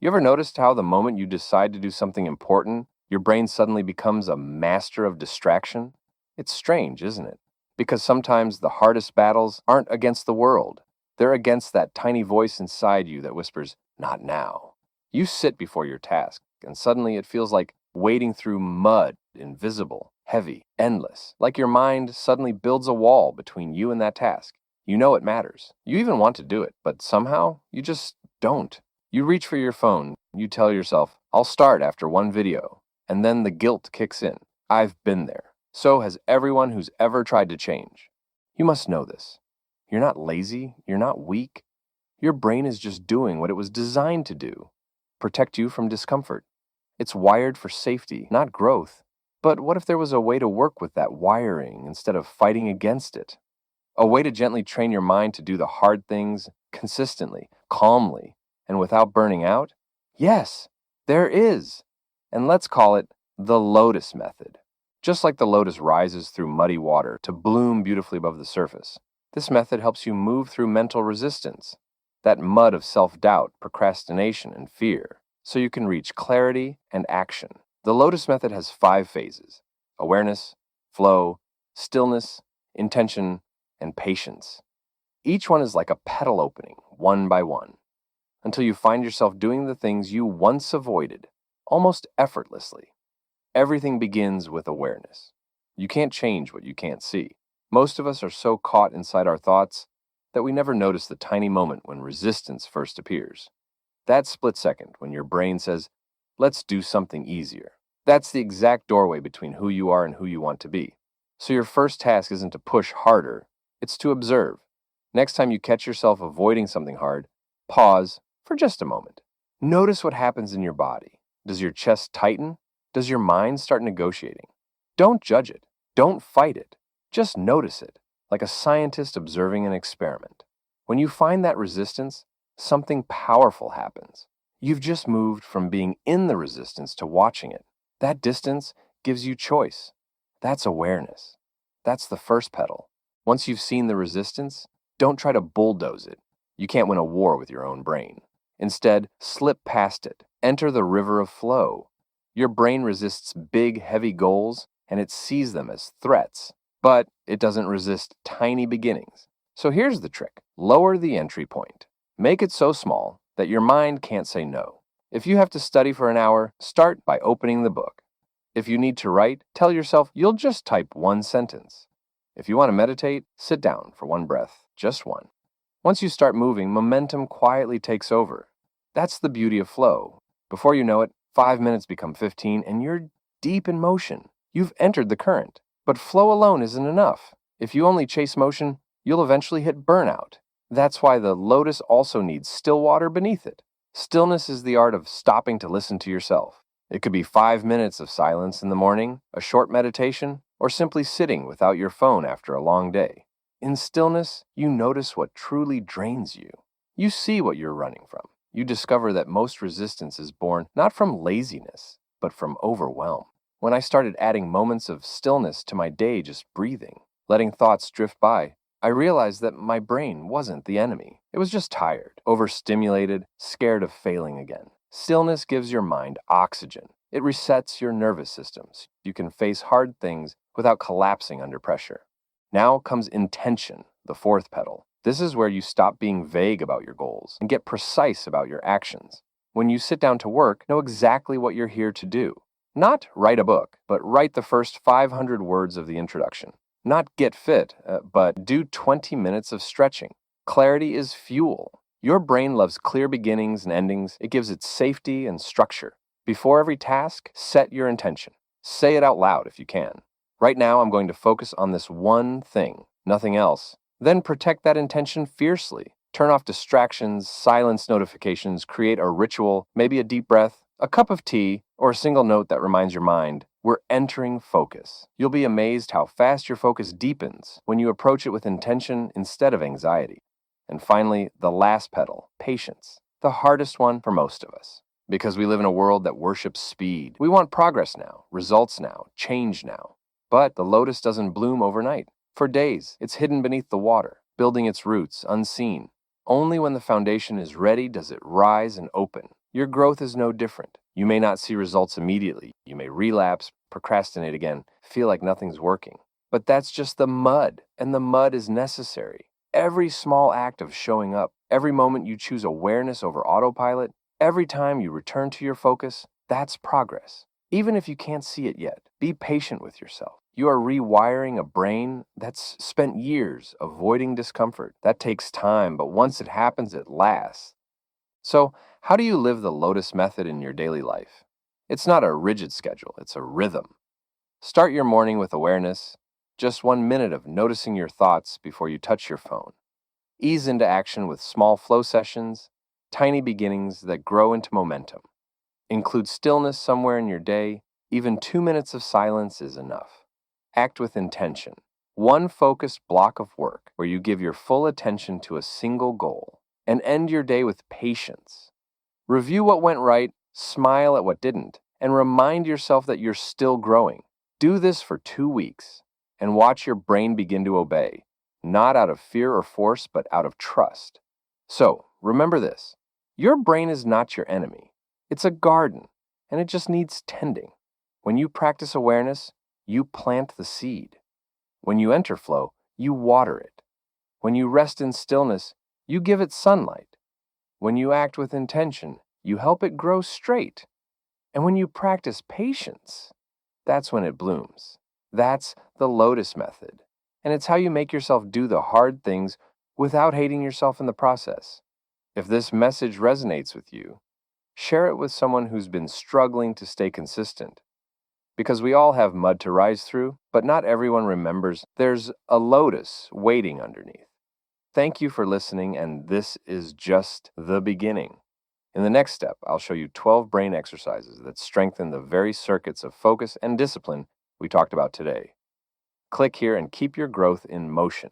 You ever noticed how the moment you decide to do something important, your brain suddenly becomes a master of distraction? It's strange, isn't it? Because sometimes the hardest battles aren't against the world. They're against that tiny voice inside you that whispers, "Not now." You sit before your task, and suddenly it feels like wading through mud, invisible, heavy, endless, like your mind suddenly builds a wall between you and that task. You know it matters. You even want to do it, but somehow you just don't. You reach for your phone, you tell yourself, "I'll start after one video," and then the guilt kicks in. I've been there. So has everyone who's ever tried to change. You must know this. You're not lazy, you're not weak. Your brain is just doing what it was designed to do, protect you from discomfort. It's wired for safety, not growth. But what if there was a way to work with that wiring instead of fighting against it? A way to gently train your mind to do the hard things consistently, calmly, and without burning out? Yes, there is. And let's call it the Lotus Method. Just like the lotus rises through muddy water to bloom beautifully above the surface, this method helps you move through mental resistance, that mud of self-doubt, procrastination, and fear, so you can reach clarity and action. The Lotus Method has 5 phases: awareness, flow, stillness, intention, and patience. Each one is like a petal opening, one by one, until you find yourself doing the things you once avoided, almost effortlessly. Everything begins with awareness. You can't change what you can't see. Most of us are so caught inside our thoughts that we never notice the tiny moment when resistance first appears. That split second when your brain says, "Let's do something easier." That's the exact doorway between who you are and who you want to be. So your first task isn't to push harder, it's to observe. Next time you catch yourself avoiding something hard, pause for just a moment. Notice what happens in your body. Does your chest tighten? Does your mind start negotiating? Don't judge it. Don't fight it. Just notice it, like a scientist observing an experiment. When you find that resistance, something powerful happens. You've just moved from being in the resistance to watching it. That distance gives you choice. That's awareness. That's the first pedal. Once you've seen the resistance, don't try to bulldoze it. You can't win a war with your own brain. Instead, slip past it. Enter the river of flow. Your brain resists big, heavy goals, and it sees them as threats. But it doesn't resist tiny beginnings. So here's the trick. Lower the entry point. Make it so small that your mind can't say no. If you have to study for an hour, start by opening the book. If you need to write, tell yourself you'll just type one sentence. If you want to meditate, sit down for one breath, just one. Once you start moving, momentum quietly takes over. That's the beauty of flow. Before you know it, 5 minutes become 15 and you're deep in motion. You've entered the current. But flow alone isn't enough. If you only chase motion, you'll eventually hit burnout. That's why the lotus also needs still water beneath it. Stillness is the art of stopping to listen to yourself. It could be 5 minutes of silence in the morning, a short meditation, or simply sitting without your phone after a long day. In stillness, you notice what truly drains you. You see what you're running from. You discover that most resistance is born not from laziness, but from overwhelm. When I started adding moments of stillness to my day, just breathing, letting thoughts drift by, I realized that my brain wasn't the enemy. It was just tired, overstimulated, scared of failing again. Stillness gives your mind oxygen. It resets your nervous systems. You can face hard things without collapsing under pressure. Now comes intention, the fourth pedal. This is where you stop being vague about your goals and get precise about your actions. When you sit down to work, know exactly what you're here to do. Not write a book, but write the first 500 words of the introduction. Not get fit, but do 20 minutes of stretching. Clarity is fuel. Your brain loves clear beginnings and endings. It gives it safety and structure. Before every task, set your intention. Say it out loud if you can. Right now, I'm going to focus on this one thing, nothing else. Then protect that intention fiercely. Turn off distractions, silence notifications, create a ritual, maybe a deep breath, a cup of tea, or a single note that reminds your mind, we're entering focus. You'll be amazed how fast your focus deepens when you approach it with intention instead of anxiety. And finally, the last pedal, patience, the hardest one for most of us. Because we live in a world that worships speed. We want progress now, results now, change now. But the lotus doesn't bloom overnight. For days, it's hidden beneath the water, building its roots unseen. Only when the foundation is ready does it rise and open. Your growth is no different. You may not see results immediately. You may relapse, procrastinate again, feel like nothing's working. But that's just the mud, and the mud is necessary. Every small act of showing up, every moment you choose awareness over autopilot, every time you return to your focus, that's progress. Even if you can't see it yet, be patient with yourself. You are rewiring a brain that's spent years avoiding discomfort. That takes time, but once it happens, it lasts. So, how do you live the Lotus Method in your daily life? It's not a rigid schedule, it's a rhythm. Start your morning with awareness, just 1 minute of noticing your thoughts before you touch your phone. Ease into action with small flow sessions, tiny beginnings that grow into momentum. Include stillness somewhere in your day. Even 2 minutes of silence is enough. Act with intention. One focused block of work where you give your full attention to a single goal. And end your day with patience. Review what went right, smile at what didn't, and remind yourself that you're still growing. Do this for 2 weeks and watch your brain begin to obey, not out of fear or force, but out of trust. So, remember this. Your brain is not your enemy. It's a garden, and it just needs tending. When you practice awareness, you plant the seed. When you enter flow, you water it. When you rest in stillness, you give it sunlight. When you act with intention, you help it grow straight. And when you practice patience, that's when it blooms. That's the Lotus Method. And it's how you make yourself do the hard things without hating yourself in the process. If this message resonates with you, share it with someone who's been struggling to stay consistent. Because we all have mud to rise through, but not everyone remembers there's a lotus waiting underneath. Thank you for listening, and this is just the beginning. In the next step, I'll show you 12 brain exercises that strengthen the very circuits of focus and discipline we talked about today. Click here and keep your growth in motion.